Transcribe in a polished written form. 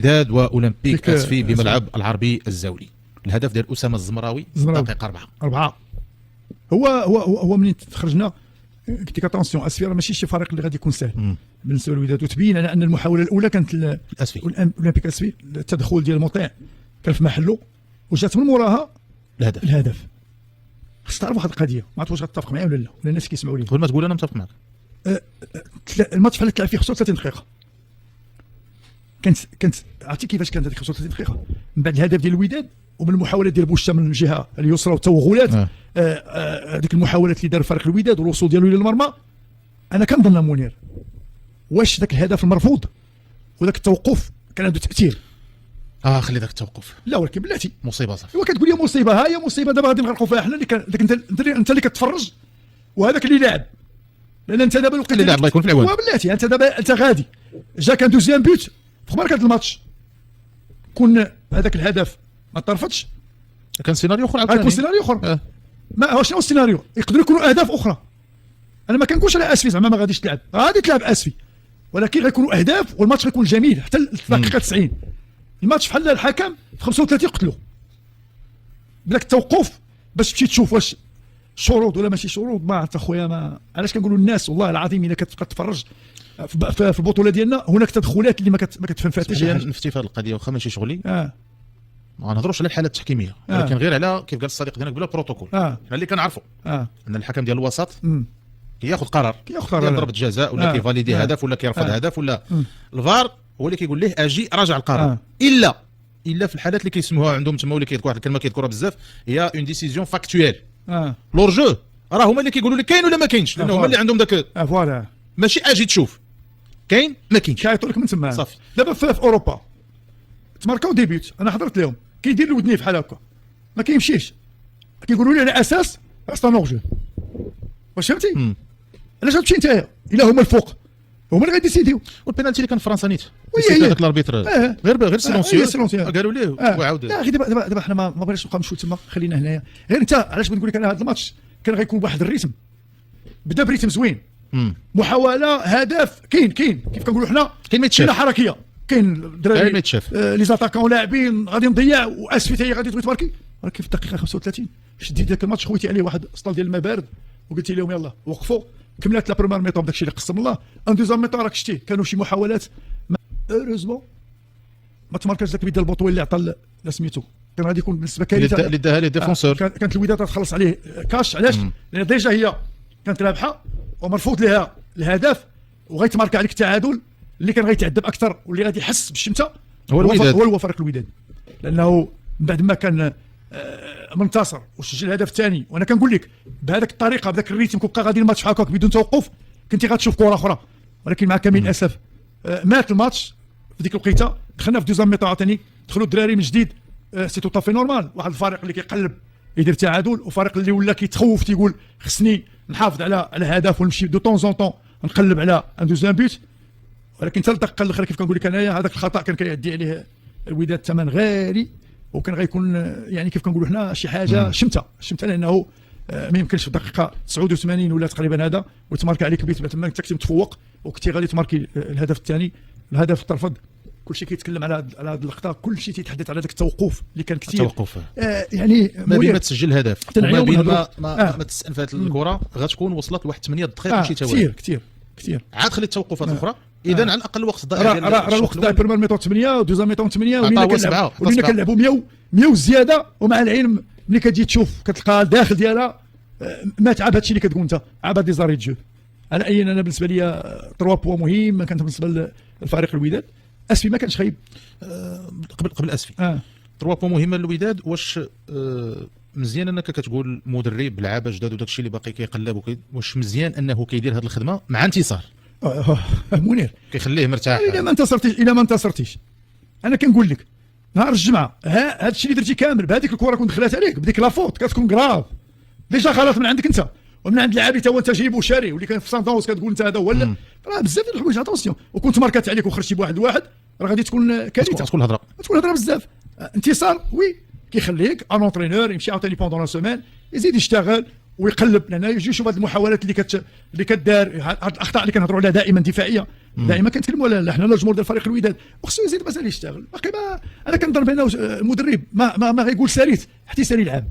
وداد واولمبيك اسفي بملعب العربي الزاولي. الهدف ديال اسامه الزمراوي دقيقه 4. هو منين خرجنا قلت لك اتونسيون اسفي راه ماشي شي فريق اللي غادي يكون سهل بالنسبه للوداد، وتبين على ان المحاوله الاولى كانت الاسفي اولمبيك اسفي، التدخل ديال المطيع كان في محله وجات من موراها الهدف. خص تعرف واحد القضيه، ما عرفت واش غتتفق معايا ولا لا، ولا الناس كيسمعوا لي قبل ما تقول انا متفق معك. الماتش بحال تلعب فيه 35 دقيقه، كانت عرفتي كيفاش كانت هذيك 35 دقيقه من بعد الهدف ديال الوداد ومن المحاولات ديال بوشتا من الجهه اليسرى والتوغلات، هذيك المحاولات اللي دار فريق الوداد والوصول ديالو الى المرمى. انا كنظن منير واش ذاك الهدف المرفوض وذاك التوقف كان عنده تاثير. خلي ذاك التوقف. لا ولكن بلاتي مصيبه صافي. ايوا كتقول لي مصيبه، ها هي مصيبه دابا غادي نغرقوا فيها حنا اللي انت اللي كتفرج وهذاك اللي لاعب، لان انت دابا اللي لاعب الله يكون في العون. بلاتي انت دابا انت غادي جا كان دوزيام بوت في خبارك هذا الماتش، كون هذاك الهدف ما طرفتش كان سيناريو اخر، غيكون سيناريو اخر. ما هو شنو السيناريو؟ يقدروا يكونوا اهداف اخرى. انا ما كنقولش على اسفي زعما ما غاديش تلعب، غادي تلعب اسفي، ولكن غيكونوا اهداف والماتش غيكون جميل حتى الدقيقه 90. الماتش بحال الحكم في 35 قتلو بلاك التوقف باش تمشي تشوف واش شروط ولا ماشي شروط. ما عرفت اخويا، ما علاش كنقولوا الناس والله العظيم الا كتبقى تتفرج في البطوله ديالنا هناك تدخلات اللي ما كتفهم فيها حتى شي حاجه. نفتي في هذه القضيه واخا ماشي شغلي، ما نهضروش على الحالات التحكيميه، ولكن غير على كيف قال الصديق ديالنا قبل البروتوكول. حنا اللي كنعرفوا ان الحكم ديال الوسط كياخذ قرار ضربه جزاء ولا كيفاليدي هدف ولا كيرفض هدف، ولا الفار هو اللي كيقول ليه اجي راجع القرار. الا في الحالات اللي كيسموها عندهم تما، واللي كيذكر واحد الكلمه كيذكرها بزاف، هي اون ديسيزيون فاكتويل. لورجو راه هما اللي كيقولوا لك كاين ولا ما كاينش، لان هما اللي عندهم ذاك فوالا، ماشي اجي تشوف كاين ما كاينش، كيعيطوا لك من تما صافي. دابا في اوروبا تماركاو ديبيوت، انا حضرت لهم كيدير الودني بحال هكا ما كيمشيش، كيقولوا لي على اساس اصلا نورجو. واش فهمتي؟ علاش غتمشي نتايا الا هما الفوق هما اللي غيديسيديو؟ والبينالتي اللي كان في فرنسا نيت هذاك الاربيتر غير سيلونسيو قالوا ليه وعاود. لا غير دابا حنا ما بغيناش نبقى نمشيو تما، خلينا هنايا. غير انت علاش بغيت نقول لك انا هذا الماتش كان غيكون بواحد الريتم، بدا بريتم زوين، محاوله هدف كاين كيف كنقولوا حنا كاين ما يتشاف، حركيه كاين الدراري ما يتشاف، لي زاتاكون لاعبين غادي نضيع واسفي هي غادي تبغي تماركي، ولكن في الدقيقه 35 شديت ذاك الماتش خويتي عليه واحد سطال ديال الماء بارد وقلت لهم يلاه وقفوا. كملت لا بروميير ميطون بداك الشيء اللي قسم الله. ان دوزيام ميطون راك شتي كانوا شي محاولات اوروزمون ما تماركاش ذاك بيد البطوي اللي عطى سميتو، كان غادي يكون بالنسبه كارثه اللي داها ليه ديفونسور. كانت الوداد تخلص عليه كاش. علاش؟ لان ديجا هي كانت رابحه ومرفوض لها الهدف وغيتماركا عليك التعادل اللي كان غيتعذب اكثر واللي غادي يحس بالشمته هو فريق الوداد، لانه من بعد ما كان منتصر وسجل الهدف الثاني. وانا كنقول لك بهذاك الطريقه بذاك الريتم كبقى غادي الماتش هكاك بدون توقف كنتي غتشوف كره اخرى، ولكن مع كامل الاسف مات الماتش في ديك الوقيته. دخلنا في دوزيام ميطون ثاني، دخلوا الدراري من جديد، سي تو طافي نورمال. واحد الفريق اللي كيقلب يدير تعادل، وفريق اللي ولا كيتخوف تيقول خصني نحافظ على هدف ونمشي دو طون زون طون نقلب على ان دوزيام بيت. ولكن حتى الدقه الاخيره كيف كنقول لك انايا هذاك الخطا كان كيعدي عليه الوداد ثمن غالي، وكان غيكون يعني كيف كنقولوا حنا شي حاجه شمته لانه ما يمكنش في الدقيقه 89 ولا تقريبا هذا وتماركي عليك بيت تما انت كنت متفوق وكنتي غادي تماركي الهدف الثاني. الهدف ترفض، كلشي كيتكلم على هذه اللقطه، كلشي تيتحدث على ذاك التوقف اللي كان كثير. التوقف يعني ما بين ما تسجل الهدف وما بين ما تستأنف هذه الكره غتكون وصلت لواحد 8 دقائق ماشي تا والو. كثير عاد خلي التوقفات الاخرى. اذا على الاقل الوقت ضايع راه الوقت ضايع بروميير ميطون 8 ودوزيام ميطون 8 ولينا كنلعبوا 100 وزياده. ومع العلم ملي كتجي تشوف كتلقى الداخل ديالها ما تعب هادشي اللي كتقول انت، عباد دي زاري جو. على اي انا بالنسبه لي 3 بوا مهم كانت بالنسبه للفريق الوداد. اسفي ما كانش خايب قبل اسفي 3 بوا مهمه للوداد. واش مزيان انك كتقول مدرب لعابه جداد وداك الشيء اللي باقي كيقلب واش مزيان انه كيدير هذه الخدمه مع انتصار؟ منير كيخليه مرتاح. الا ما انتصرتيش انا كنقول لك نهار الجمعه هذا الشيء اللي درتي كامل بهذيك الكره كنت دخلات عليك بديك لافوت كتكون كراف ديجا غلط من عندك انت ومن عند اللاعبين تا هو انت جايبو شاري واللي كان في سان داونس كتقول انت هذا هو راه بزاف ديال الحوايج اتونسيون. وكنت ماركات عليك وخرجتي بواحد الواحد راه غادي تكون كارثه، تكون هضره بزاف. انتصار وي كيخليك ان اونترينور يمشي عاوتاني بوندون لا سيمين يزيد يشتغل ويقلب، لان يجي يشوف هذه المحاولات اللي كدار، هذه الاخطاء اللي كنهضروا عليها دائما دفاعيه دائما كنتكلموا على حنا الجمهور ديال فريق الوداد وخصو يزيد مازال يشتغل باقي. ما انا كنظن بانه المدرب ما غيقول ساليت حتى يسالي العام.